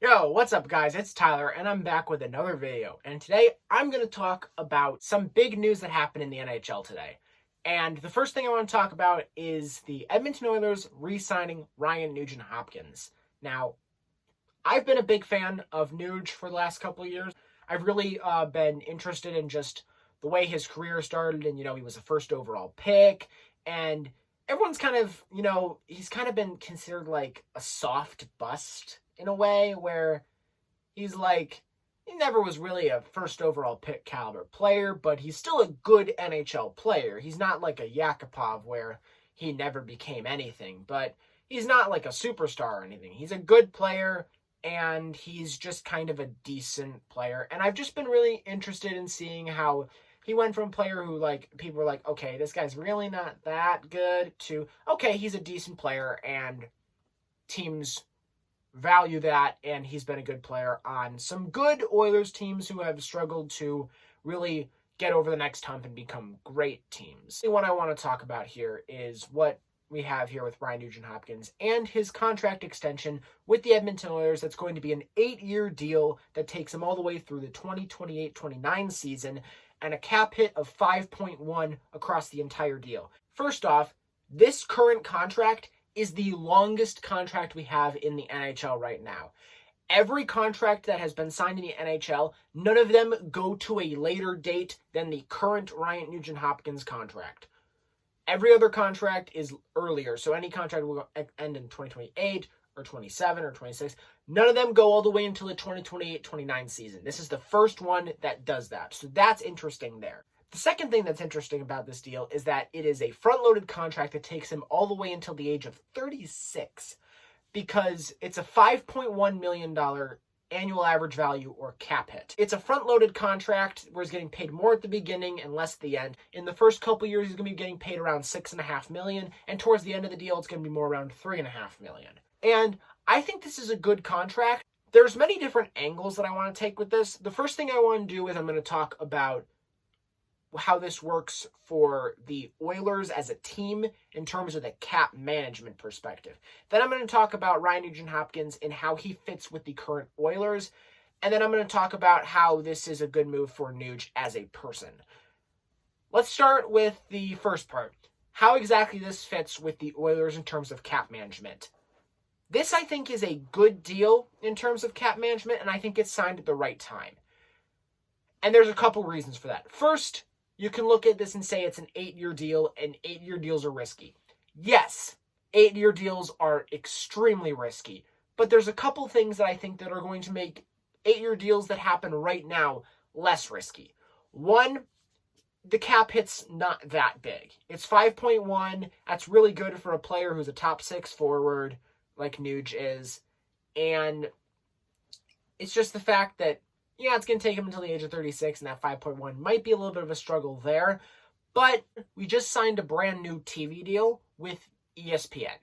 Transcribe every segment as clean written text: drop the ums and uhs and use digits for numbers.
Yo, what's up guys? It's Tyler and I'm back with another video. And today I'm going to talk about some big news that happened in the NHL today. And the first thing I want to talk about is the Edmonton Oilers re-signing Ryan Nugent-Hopkins. Now, I've been a big fan of Nuge for the last couple of years. I've really been interested in just the way his career started, and he was a first overall pick, and everyone's kind of, he's kind of been considered like a soft bust in a way, where he's like, he never was really a first overall pick caliber player, but he's still a good NHL player. He's not like a Yakupov where he never became anything, but he's not like a superstar or anything. He's a good player, and he's just kind of a decent player. And I've just been really interested in seeing how he went from a player who, like, people were like, okay, this guy's really not that good, to, okay, he's a decent player, and teams value that, and he's been a good player on some good Oilers teams who have struggled to really get over the next hump and become great teams. The one I want to talk about here is what we have here with Ryan Nugent-Hopkins and his contract extension with the Edmonton Oilers. That's going to be an 8-year deal that takes him all the way through the 2028-29 season, and a cap hit of 5.1 across the entire deal. First off, this current contract is the longest contract we have in the NHL right now. Every contract that has been signed in the NHL, none of them go to a later date than the current Ryan Nugent-Hopkins contract. Every other contract is earlier, so any contract will end in 2028 or 27 or 26. None of them go all the way until the 2028-29 season. This is the first one that does that, so that's interesting there. The second thing that's interesting about this deal is that it is a front-loaded contract that takes him all the way until the age of 36, because it's a $5.1 million annual average value, or cap hit. It's a front-loaded contract where he's getting paid more at the beginning and less at the end. In the first couple years, he's going to be getting paid around $6.5 million, and towards the end of the deal, it's going to be more around $3.5 million. And I think this is a good contract. There's many different angles that I want to take with this. The first thing I want to do is I'm going to talk about how this works for the Oilers as a team in terms of the cap management perspective. Then I'm going to talk about Ryan Nugent-Hopkins and how he fits with the current Oilers. And then I'm going to talk about how this is a good move for Nuge as a person. Let's start with the first part. How exactly this fits with the Oilers in terms of cap management. This, I think, is a good deal in terms of cap management, and I think it's signed at the right time. And there's a couple reasons for that. First, you can look at this and say it's an 8-year deal, and 8-year deals are risky. Yes, 8-year deals are extremely risky, but there's a couple things that I think that are going to make 8-year deals that happen right now less risky. One, the cap hit's not that big. It's 5.1. That's really good for a player who's a top 6 forward like Nuge is, and it's just the fact that, yeah, it's going to take him until the age of 36, and that 5.1 might be a little bit of a struggle there. But we just signed a brand new TV deal with ESPN.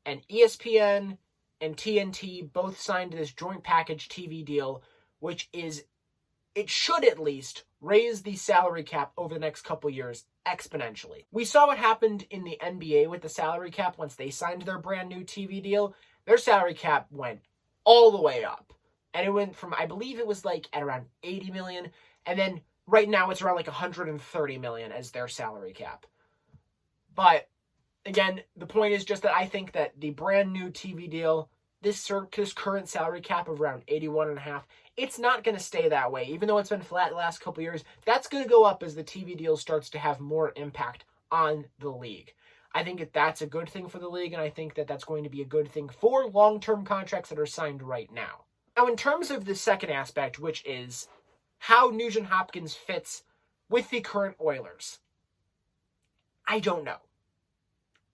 And ESPN and TNT both signed this joint package TV deal, which is, it should at least raise the salary cap over the next couple years exponentially. We saw what happened in the NBA with the salary cap once they signed their brand new TV deal. Their salary cap went all the way up. And it went from, I believe it was like at around 80 million. And then right now it's around like 130 million as their salary cap. But again, the point is just that I think that the brand new TV deal, this current salary cap of around 81.5, it's not going to stay that way. Even though it's been flat the last couple years, that's going to go up as the TV deal starts to have more impact on the league. I think that that's a good thing for the league, and I think that that's going to be a good thing for long-term contracts that are signed right now. Now, in terms of the second aspect, which is how Nugent-Hopkins fits with the current Oilers, I don't know.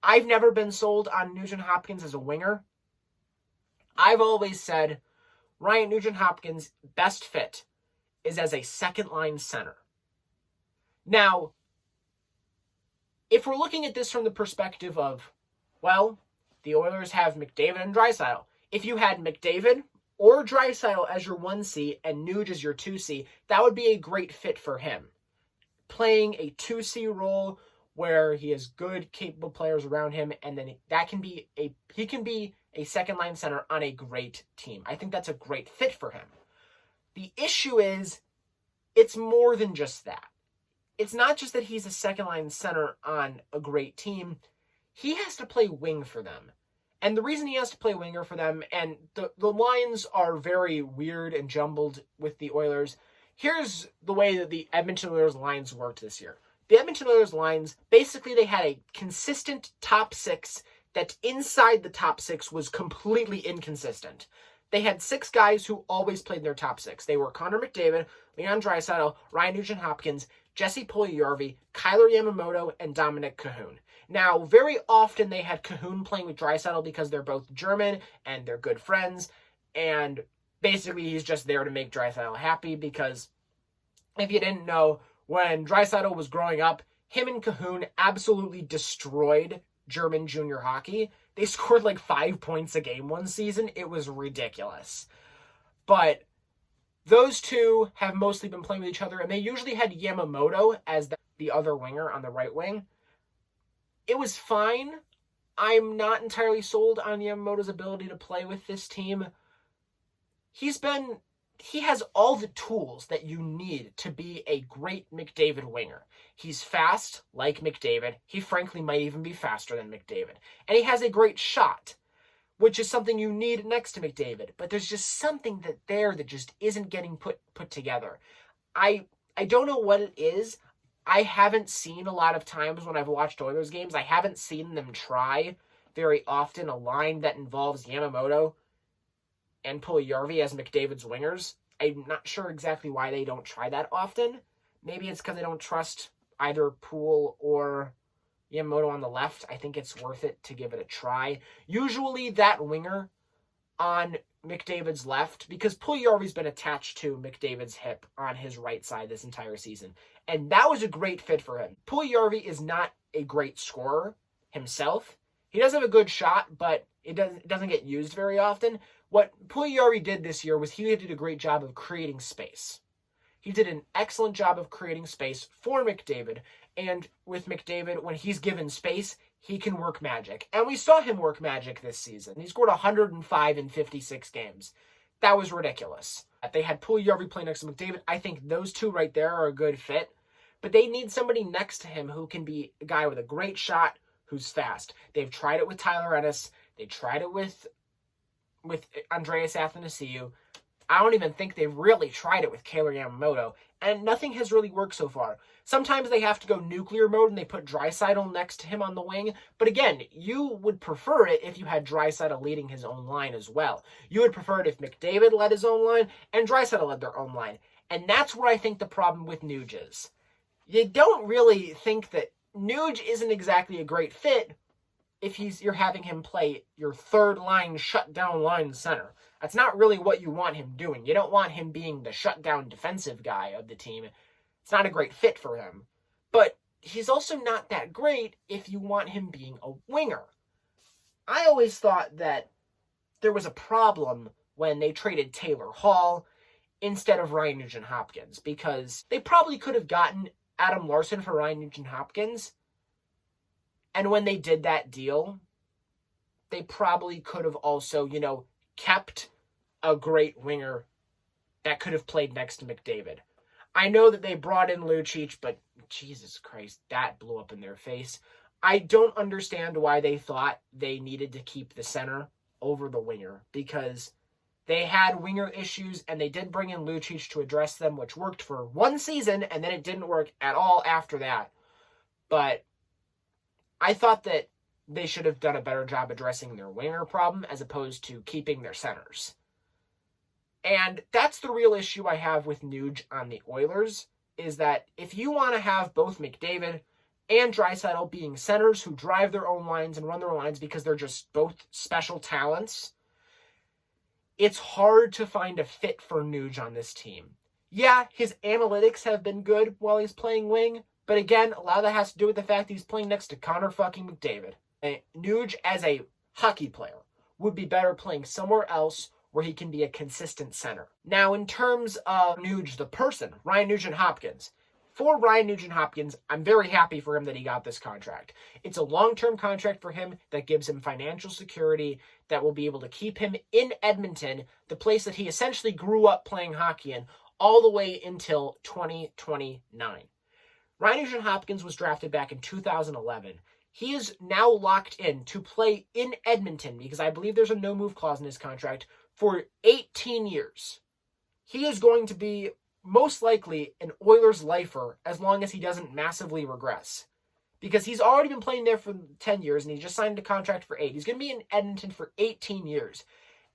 I've never been sold on Nugent-Hopkins as a winger. I've always said Ryan Nugent-Hopkins' best fit is as a second-line center. Now, if we're looking at this from the perspective of, well, the Oilers have McDavid and Draisaitl. If you had McDavid or Draisaitl as your 1C and Nuge as your 2C, that would be a great fit for him. Playing a 2C role where he has good, capable players around him, and then he can be a second-line center on a great team. I think that's a great fit for him. The issue is, it's more than just that. It's not just that he's a second-line center on a great team. He has to play wing for them. And the reason he has to play winger for them, and the lines are very weird and jumbled with the Oilers. Here's the way that the Edmonton Oilers lines worked this year. The Edmonton Oilers lines, basically they had a consistent top six that inside the top six was completely inconsistent. They had 6 guys who always played in their top 6. They were Connor McDavid, Leon Draisaitl, Ryan Nugent-Hopkins, Jesse Puljujarvi, Kyler Yamamoto, and Dominic Cahoon. Now, very often they had Cahoon playing with Draisaitl because they're both German and they're good friends, and basically he's just there to make Draisaitl happy because if you didn't know, when Draisaitl was growing up, him and Cahoon absolutely destroyed German junior hockey. They scored like 5 points a game one season. It was ridiculous. But those two have mostly been playing with each other, and they usually had Yamamoto as the other winger on the right wing. It was fine. I'm not entirely sold on Yamamoto's ability to play with this team. He has all the tools that you need to be a great McDavid winger. He's fast, like McDavid. He frankly might even be faster than McDavid. And he has a great shot, which is something you need next to McDavid. But there's just something that just isn't getting put together. I don't know what it is. I haven't seen a lot of times when I've watched Oilers games, I haven't seen them try very often a line that involves Yamamoto and Puljujarvi as McDavid's wingers. I'm not sure exactly why they don't try that often. Maybe it's because they don't trust either Poole or Yamamoto on the left. I think it's worth it to give it a try. Usually that winger on McDavid's left, because Puljujarvi's been attached to McDavid's hip on his right side this entire season, and that was a great fit for him. Puljujarvi is not a great scorer himself. He does have a good shot, but it doesn't get used very often. What Puljujarvi did this year was he did a great job of creating space. He did an excellent job of creating space for McDavid, and with McDavid, when he's given space, he can work magic. And we saw him work magic this season. He scored 105 in 56 games. That was ridiculous. They had Puljujarvi play next to McDavid. I think those two right there are a good fit, but they need somebody next to him who can be a guy with a great shot, who's fast. They've tried it with Tyler Ennis. They tried it with Andreas Athanasiou. I don't even think they've really tried it with Kyler Yamamoto, and nothing has really worked so far. Sometimes they have to go nuclear mode and they put Draisaitl next to him on the wing, but again, you would prefer it if you had Draisaitl leading his own line as well. You would prefer it if McDavid led his own line and Draisaitl led their own line, and that's where I think the problem with Nuge is. You don't really think that Nuge isn't exactly a great fit if you're having him play your third line shutdown line center. That's not really what you want him doing. You don't want him being the shutdown defensive guy of the team. It's not a great fit for him. But he's also not that great if you want him being a winger. I always thought that there was a problem when they traded Taylor Hall instead of Ryan Nugent-Hopkins, because they probably could have gotten Adam Larsson for Ryan Nugent-Hopkins, and when they did that deal, they probably could have also, kept a great winger that could have played next to McDavid. I know that they brought in Lucic, but Jesus Christ, that blew up in their face. I don't understand why they thought they needed to keep the center over the winger, because they had winger issues, and they did bring in Lucic to address them, which worked for one season, and then it didn't work at all after that. But I thought that they should have done a better job addressing their winger problem as opposed to keeping their centers. And that's the real issue I have with Nuge on the Oilers, is that if you want to have both McDavid and Draisaitl being centers who drive their own lines and run their own lines because they're just both special talents, it's hard to find a fit for Nuge on this team. Yeah, his analytics have been good while he's playing wing, but again, a lot of that has to do with the fact he's playing next to Connor fucking McDavid. Nuge, as a hockey player, would be better playing somewhere else where he can be a consistent center. Now, in terms of Nuge the person, Ryan Nugent-Hopkins, for Ryan Nugent-Hopkins, I'm very happy for him that he got this contract. It's a long-term contract for him that gives him financial security that will be able to keep him in Edmonton, the place that he essentially grew up playing hockey in, all the way until 2029. Ryan Nugent-Hopkins was drafted back in 2011. He is now locked in to play in Edmonton because I believe there's a no-move clause in his contract for 18 years. He is going to be most likely an Oilers lifer as long as he doesn't massively regress. Because he's already been playing there for 10 years and he just signed a contract for 8. He's going to be in Edmonton for 18 years.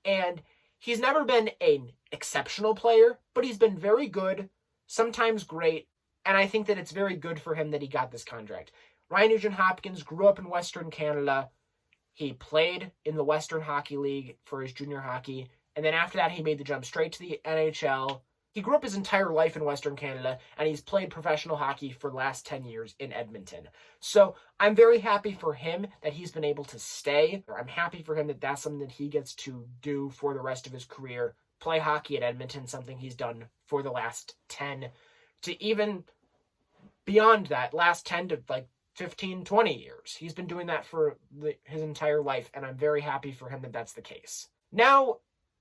And he's never been an exceptional player, but he's been very good, sometimes great, and I think that it's very good for him that he got this contract. Ryan Nugent-Hopkins grew up in Western Canada. He played in the Western Hockey League for his junior hockey, and then after that he made the jump straight to the NHL. He grew up his entire life in Western Canada, and he's played professional hockey for the last 10 years in Edmonton. So I'm very happy for him that he's been able to stay. I'm happy for him that that's something that he gets to do for the rest of his career. Play hockey at Edmonton, something he's done for the last 10 to even beyond that, last 10 to like 15, 20 years. He's been doing that for his entire life, and I'm very happy for him that that's the case. Now,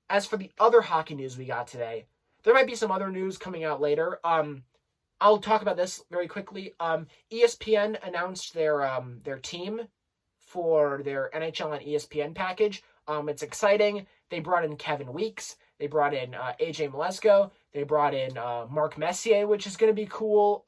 as for the other hockey news we got today, there might be some other news coming out later. I'll talk about this very quickly. ESPN announced their team for their NHL on ESPN package. It's exciting. They brought in Kevin Weeks. They brought in AJ Malesko. They brought in Mark Messier, which is going to be cool.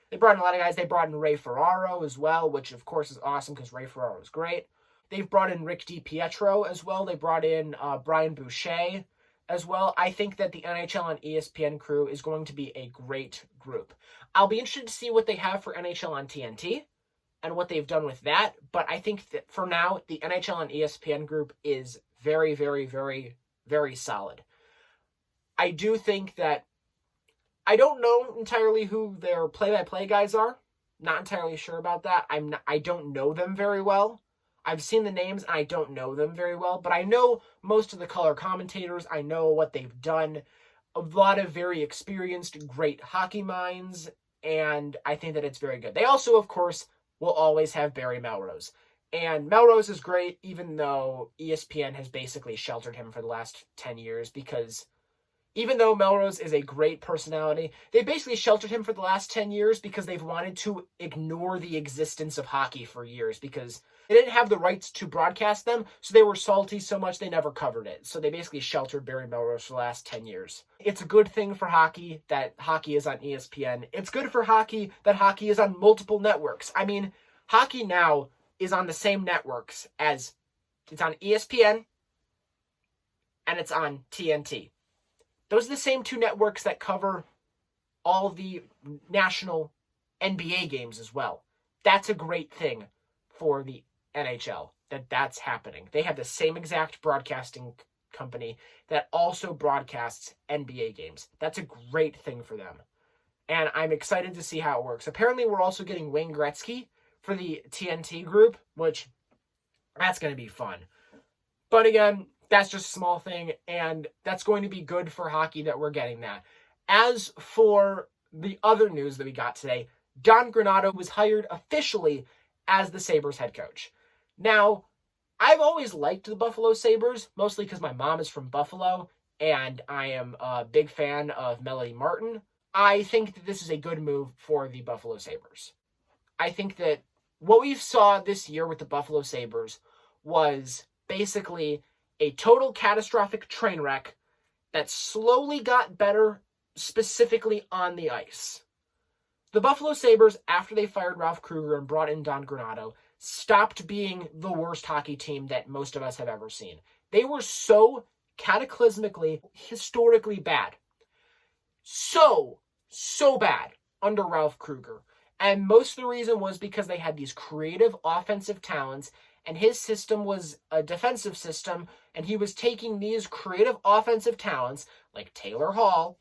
They brought in a lot of guys. They brought in Ray Ferraro as well, which of course is awesome because Ray Ferraro is great. They've brought in Rick DiPietro as well. They brought in Brian Boucher as well. I think that the NHL on ESPN crew is going to be a great group. I'll be interested to see what they have for NHL on TNT and what they've done with that, but I think that for now, the NHL on ESPN group is very, very, very, very solid. I do think that I don't know entirely who their play-by-play guys are. Not entirely sure about that. I don't know them very well. I've seen the names, and I don't know them very well, but I know most of the color commentators. I know what they've done. A lot of very experienced, great hockey minds, and I think that it's very good. They also, of course, will always have Barry Melrose. And Melrose is great, even though ESPN has basically sheltered him for the last 10 years, because even though Melrose is a great personality, they basically sheltered him for the last 10 years because they've wanted to ignore the existence of hockey for years because they didn't have the rights to broadcast them, so they were salty so much they never covered it. So they basically sheltered Barry Melrose for the last 10 years. It's a good thing for hockey that hockey is on ESPN. It's good for hockey that hockey is on multiple networks. I mean, hockey now is on the same networks as it's on ESPN and it's on TNT. Those are the same two networks that cover all the national NBA games as well. That's a great thing for the NHL, that's happening. They have the same exact broadcasting company that also broadcasts NBA games. That's a great thing for them. And I'm excited to see how it works. Apparently, we're also getting Wayne Gretzky for the TNT group, which that's going to be fun. But again, that's just a small thing, and that's going to be good for hockey that we're getting that. As for the other news that we got today, Don Granato was hired officially as the Sabres head coach. Now, I've always liked the Buffalo Sabres, mostly because my mom is from Buffalo, and I am a big fan of Melody Martin. I think that this is a good move for the Buffalo Sabres. I think that what we saw this year with the Buffalo Sabres was basically a total catastrophic train wreck that slowly got better, specifically on the ice. The Buffalo Sabres, after they fired Ralph Krueger and brought in Don Granato, stopped being the worst hockey team that most of us have ever seen. They were so cataclysmically, historically bad. So bad under Ralph Krueger. And most of the reason was because they had these creative offensive talents, and his system was a defensive system, and he was taking these creative offensive talents like Taylor Hall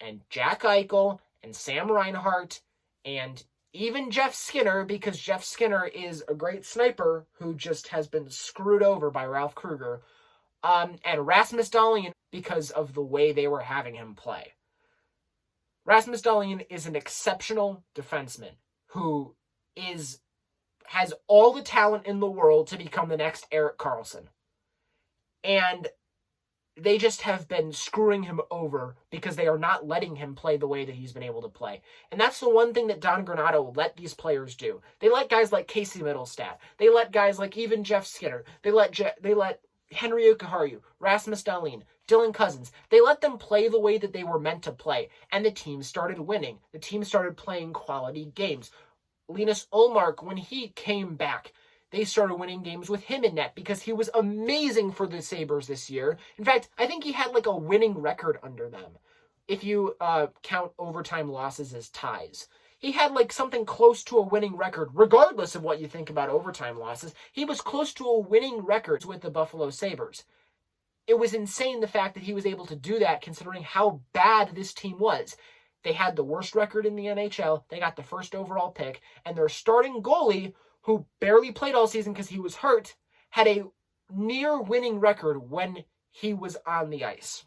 and Jack Eichel and Sam Reinhart and even Jeff Skinner, because Jeff Skinner is a great sniper who just has been screwed over by Ralph Krueger, and Rasmus Dahlin because of the way they were having him play. Rasmus Dahlin is an exceptional defenseman who has all the talent in the world to become the next Erik Karlsson. And they just have been screwing him over because they are not letting him play the way that he's been able to play. And that's the one thing that Don Granato let these players do. They let guys like Casey Mittelstadt. They let guys like even Jeff Skinner. They let Henry Jokiharju, Rasmus Dahlin, Dylan Cousins. They let them play the way that they were meant to play. And the team started winning. The team started playing quality games. Linus Ullmark, when he came back, they started winning games with him in net because he was amazing for the Sabres this year. In fact, I think he had like a winning record under them, if you count overtime losses as ties. He had like something close to a winning record, regardless of what you think about overtime losses. He was close to a winning record with the Buffalo Sabres. It was insane the fact that he was able to do that considering how bad this team was. They had the worst record in the NHL. They got the first overall pick, and their starting goalie, who barely played all season because he was hurt, had a near winning record when he was on the ice.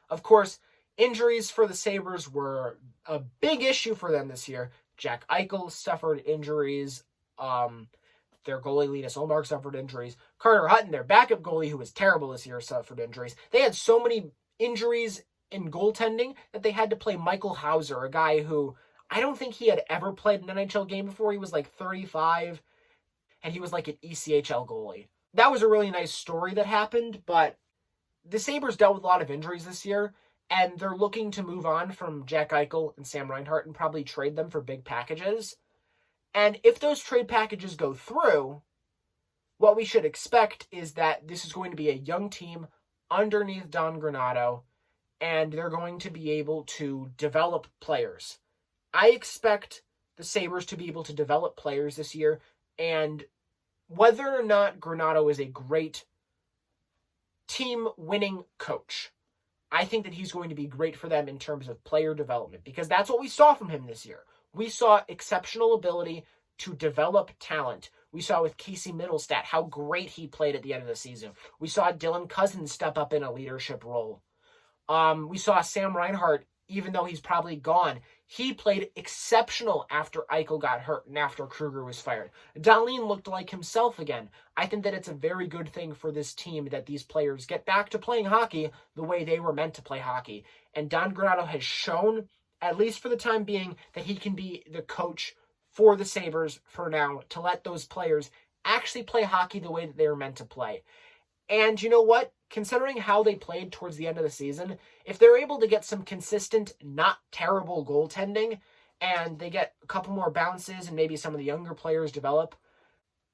Of course, injuries for the Sabres were a big issue for them this year. Jack Eichel suffered injuries. Their goalie, Linus Ullmark, suffered injuries. Carter Hutton, their backup goalie, who was terrible this year, suffered injuries. They had so many injuries in goaltending that they had to play Michael Hauser, a guy who I don't think he had ever played an NHL game before. He was like 35, and he was like an ECHL goalie. That was a really nice story that happened, but the Sabres dealt with a lot of injuries this year, and they're looking to move on from Jack Eichel and Sam Reinhart and probably trade them for big packages. And if those trade packages go through, what we should expect is that this is going to be a young team underneath Don Granato, and they're going to be able to develop players. I expect the Sabres to be able to develop players this year, and whether or not Granato is a great team-winning coach, I think that he's going to be great for them in terms of player development, because that's what we saw from him this year. We saw exceptional ability to develop talent. We saw with Casey Mittelstadt how great he played at the end of the season. We saw Dylan Cousins step up in a leadership role. We saw Sam Reinhart, even though he's probably gone, he played exceptional after Eichel got hurt and after Kruger was fired. Dahlin looked like himself again. I think that it's a very good thing for this team that these players get back to playing hockey the way they were meant to play hockey. And Don Granato has shown, at least for the time being, that he can be the coach for the Sabres for now to let those players actually play hockey the way that they were meant to play. And you know what? Considering how they played towards the end of the season, if they're able to get some consistent, not terrible goaltending, and they get a couple more bounces and maybe some of the younger players develop,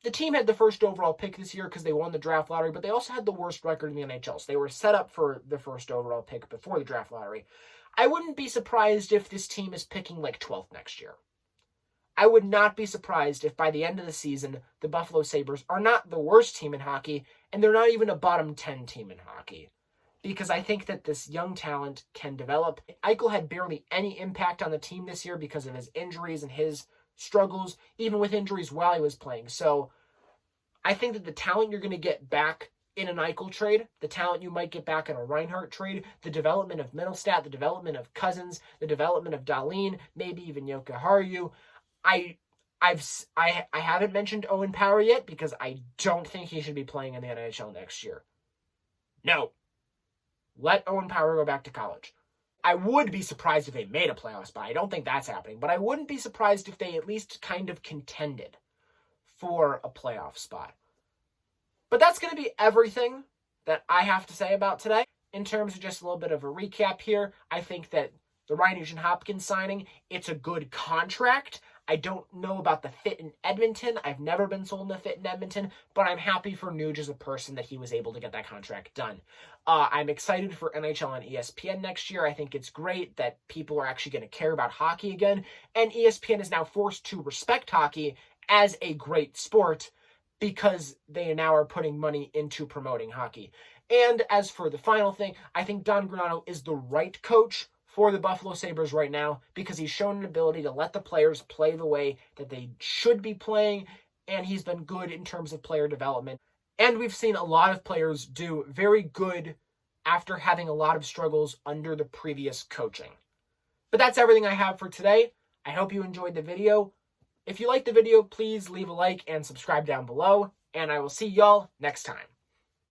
the team had the first overall pick this year because they won the draft lottery, but they also had the worst record in the NHL. So they were set up for the first overall pick before the draft lottery. I wouldn't be surprised if this team is picking like 12th next year. I would not be surprised if by the end of the season, the Buffalo Sabres are not the worst team in hockey, and they're not even a bottom 10 team in hockey. Because I think that this young talent can develop. Eichel had barely any impact on the team this year because of his injuries and his struggles, even with injuries while he was playing. So I think that the talent you're going to get back in an Eichel trade, the talent you might get back in a Reinhart trade, the development of Mittelstadt, the development of Cousins, the development of Dahlin, maybe even Jokiharju. I haven't mentioned Owen Power yet because I don't think he should be playing in the NHL next year. No. Let Owen Power go back to college. I would be surprised if they made a playoff spot. I don't think that's happening, but I wouldn't be surprised if they at least kind of contended for a playoff spot. But that's going to be everything that I have to say about today. In terms of just a little bit of a recap here, I think that the Ryan Nugent-Hopkins signing, it's a good contract. I don't know about the fit in Edmonton. I've never been sold in the fit in Edmonton, but I'm happy for Nuge as a person that he was able to get that contract done. I'm excited for NHL on ESPN next year. I think it's great that people are actually going to care about hockey again, and ESPN is now forced to respect hockey as a great sport because they now are putting money into promoting hockey. And as for the final thing, I think Don Granato is the right coach for the Buffalo Sabres right now because he's shown an ability to let the players play the way that they should be playing, and he's been good in terms of player development. And we've seen a lot of players do very good after having a lot of struggles under the previous coaching. But that's everything I have for today. I hope you enjoyed the video. If you liked the video, please leave a like and subscribe down below, and I will see y'all next time.